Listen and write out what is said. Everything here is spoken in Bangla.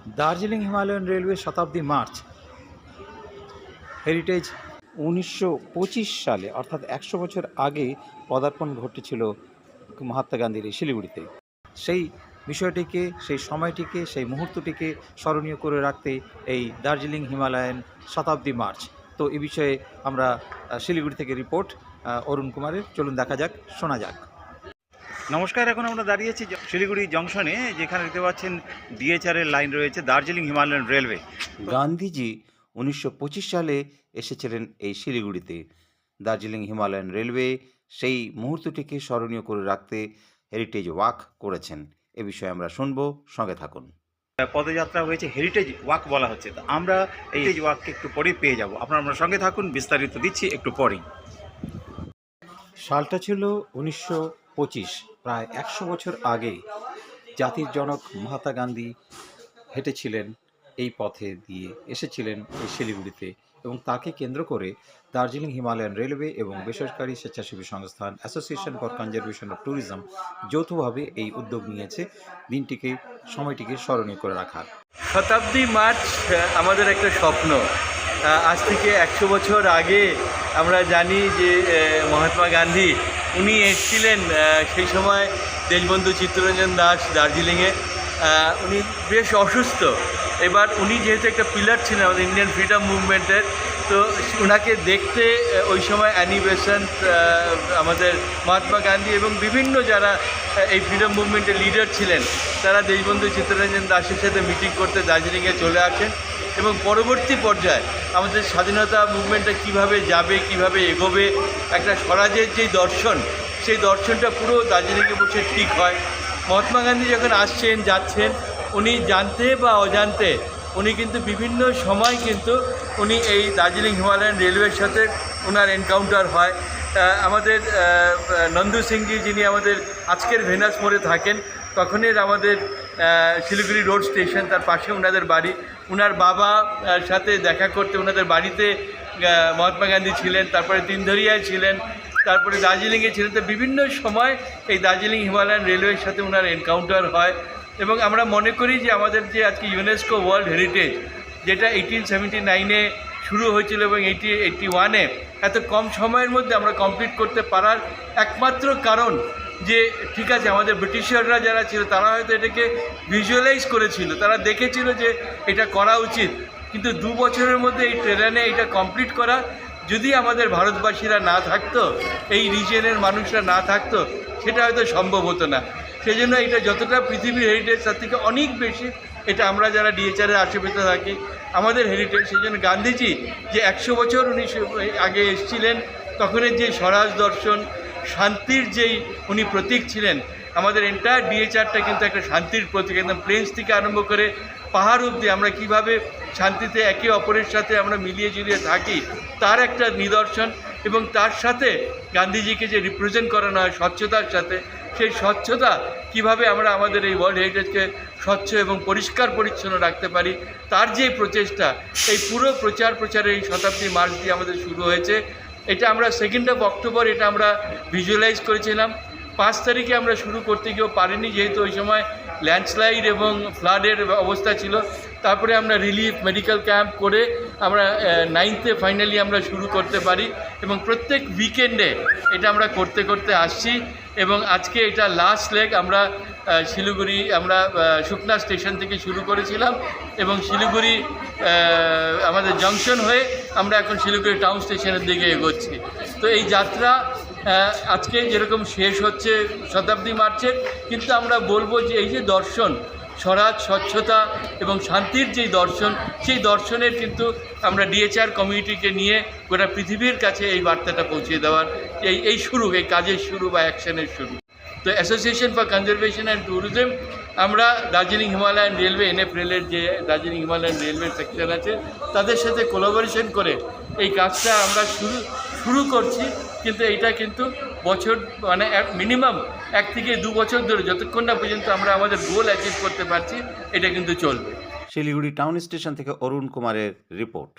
দার্জিলিং হিমালয়ান রেলওয়ে শতাব্দী মার্চ হেরিটেজ 1925 সালে অর্থাৎ 100 বছর আগে পদার্পণ ঘটেছিল মহাত্মা গান্ধীর এই শিলিগুড়িতে। সেই বিষয়টিকে, সেই সময়টিকে, সেই মুহূর্তটিকে স্মরণীয় করে রাখতে এই দার্জিলিং হিমালয়ান শতাব্দী মার্চ। তো এই বিষয়ে আমরা শিলিগুড়ি থেকে রিপোর্ট অরুণ কুমারের। চলুন দেখা যাক, শোনা যাক। নমস্কার, এখন আমরা দাঁড়িয়েছি শিলিগুড়ি জংশনে, যেখানে দেখতে পাচ্ছেন ডিএচআর এর লাইন রয়েছে, দার্জিলিং হিমালয়ান রেলওয়ে। গান্ধীজি 1925 সালে এসেছিলেন এই শিলিগুড়িতে। দার্জিলিং হিমালয়ান রেলওয়ে সেই মুহূর্তটিকে স্মরণীয় করে রাখতে হেরিটেজ ওয়াক করেছেন। এ বিষয়ে আমরা শুনবো, সঙ্গে থাকুন। পদযাত্রা হয়েছে, হেরিটেজ ওয়াক বলা হচ্ছে। তো আমরা এই হেরিটেজ ওয়াককে একটু পরেই পেয়ে যাব। আপনারা সঙ্গে থাকুন, বিস্তারিত দিচ্ছি একটু পরেই। সালটা ছিল 1925, প্রায় 100 বছর আগে জাতির জনক মহাত্মা গান্ধী হেঁটেছিলেন এই পথে দিয়ে, এসেছিলেন এই শিলিগুড়িতে, এবং তাকে কেন্দ্র করে দার্জিলিং হিমালয়ান রেলওয়ে এবং বেসরকারি স্বেচ্ছাসেবী সংস্থান association for conservation of tourism যৌথভাবে এই উদ্যোগ নিয়েছে দিনটিকে, সময়টিকে স্মরণীয় করে রাখার। শতাব্দী মার্চ আমাদের একটা স্বপ্ন। আজ থেকে 100 বছর আগে আমরা জানি যে মহাত্মা গান্ধী উনি এসেছিলেন সেই সময় দেশবন্ধু চিত্তরঞ্জন দাস দার্জিলিংয়ে। উনি বেশ অসুস্থ। এবার উনি যেহেতু একটা পিলার ছিলেন আমাদের ইন্ডিয়ান ফ্রিডম মুভমেন্টের, তো ওনাকে দেখতে ওই সময় অ্যানিবেশন আমাদের মহাত্মা গান্ধী এবং বিভিন্ন যারা এই ফ্রিডম মুভমেন্টের লিডার ছিলেন, তারা দেশবন্ধু চিত্তরঞ্জন দাসের সাথে মিটিং করতে দার্জিলিংয়ে চলে আসেন। এবং পরবর্তী পর্যায়ে আমাদের স্বাধীনতা মুভমেন্টটা কীভাবে যাবে, কীভাবে এগোবে, একটা স্বরাজের যেই দর্শন, সেই দর্শনটা পুরো দার্জিলিংয়ে বসে ঠিক হয়। মহাত্মা গান্ধী যখন আসছেন যাচ্ছেন, উনি জানতে বা অজান্তে উনি কিন্তু বিভিন্ন সময় কিন্তু উনি এই দার্জিলিং হিমালয়ান রেলওয়ের সাথে ওনার এনকাউন্টার হয়। আমাদের নন্দু সিংজি, যিনি আমাদের আজকের ভেনাস মোড়ে থাকেন, তখনের আমাদের শিলিগুড়ি রোড স্টেশন, তার পাশে ওনাদের বাড়ি। ওনার বাবা সাথে দেখা করতে ওনাদের বাড়িতে মহাত্মা গান্ধী ছিলেন, তারপরে তিনধরিয়ায় ছিলেন, তারপরে দার্জিলিংয়ে ছিলেন। তো বিভিন্ন সময় এই দার্জিলিং হিমালয়ান রেলওয়ের সাথে ওনার এনকাউন্টার হয়। এবং আমরা মনে করি যে আমাদের যে আজকে ইউনেস্কো ওয়ার্ল্ড হেরিটেজ, যেটা 1879-এ শুরু হয়েছিল এবং 1881-এ এত কম সময়ের মধ্যে আমরা কমপ্লিট করতে পারার একমাত্র কারণ যে, ঠিক আছে, আমাদের ব্রিটিশাররা যারা ছিল তারা হয়তো এটাকে ভিজুয়ালাইজ করেছিল, তারা দেখেছিল যে এটা করা উচিত, কিন্তু 2 বছরের মধ্যে এই ট্রেনে এটা কমপ্লিট করা, যদি আমাদের ভারতবাসীরা না থাকতো, এই রিজিয়নের মানুষরা না থাকতো, সেটা হয়তো সম্ভব হতো না। সেই জন্য এটা যতটা পৃথিবীর হেরিটেজ, তার থেকে অনেক বেশি এটা আমরা যারা ডিএচআরের আশেপাশে থাকি আমাদের হেরিটেজ। সেই জন্য গান্ধীজি যে 100 বছর উনি আগে এসেছিলেন, তখনের যে স্বরাজ দর্শন, শান্তির যেই উনি প্রতীক ছিলেন, আমাদের এন্টায়ার ডিএচআরটা কিন্তু একটা শান্তির প্রতীক। একদম প্লেন্স থেকে আরম্ভ করে পাহাড় অবধি আমরা কীভাবে শান্তিতে একে অপরের সাথে আমরা মিলিয়ে ঝুলিয়ে থাকি, তার একটা নিদর্শন। এবং তার সাথে গান্ধীজিকে যে রিপ্রেজেন্ট করানো হয় স্বচ্ছতার সাথে, সেই স্বচ্ছতা কিভাবে আমরা আমাদের এই ওয়ার্ল্ড হেরিটেজকে স্বচ্ছ এবং পরিষ্কার পরিচ্ছন্ন রাখতে পারি, তার যে প্রচেষ্টা, এই পুরো প্রচারের এই শতাব্দী মার্চ দিয়ে আমাদের শুরু হয়েছে। এটা আমরা 2 অক্টোবর এটা আমরা ভিজুয়ালাইজ করেছিলাম। 5 তারিখে আমরা শুরু করতে গিয়েও পারিনি, যেহেতু ওই সময় ল্যান্ডস্লাইড এবং ফ্লাডের অবস্থা ছিল। তারপরে আমরা রিলিফ মেডিকেল ক্যাম্প করে আমরা 9th ফাইনালি আমরা শুরু করতে পারি, এবং প্রত্যেক উইকেন্ডে এটা আমরা করতে করতে আসছি। এবং আজকে এটা লাস্ট লেগ। আমরা শিলিগুড়ি আমরা সুকনা স্টেশন থেকে শুরু করেছিলাম, এবং শিলিগুড়ি আমাদের জংশন হয়ে আমরা এখন শিলিগুড়ি টাউন স্টেশনের দিকে এগোচ্ছি। তো এই যাত্রা আজকে যেরকম শেষ হচ্ছে শতাব্দী মার্চের, কিন্তু আমরা বলবো যে এই যে দর্শন, স্বরাজ, স্বচ্ছতা এবং শান্তির যেই দর্শন, সেই দর্শনের কিন্তু আমরা ডিএচআর কমিউনিটিকে নিয়ে গোটা পৃথিবীর কাছে এই বার্তাটা পৌঁছে দেওয়ার এই শুরু, এই কাজের শুরু বা অ্যাকশনের শুরু। তো association for conservation and tourism, আমরা দার্জিলিং হিমালয়ান রেলওয়ে, এনএফ রেলের যে দার্জিলিং হিমালয়ান রেলওয়ে সেকশন আছে, তাদের সাথে কোলাবোরেশন করে এই কাজটা আমরা শুরু করছি। কিন্তু এইটা কিন্তু বছর মানে মিনিমাম 1 থেকে 2 বছর ধরে, যতক্ষণ না পর্যন্ত আমরা আমাদের গোল অ্যাচিভ করতে পারছি, এটা কিন্তু চলবে। শিলিগুড়ি টাউন স্টেশন থেকে অরুণ কুমারের রিপোর্ট।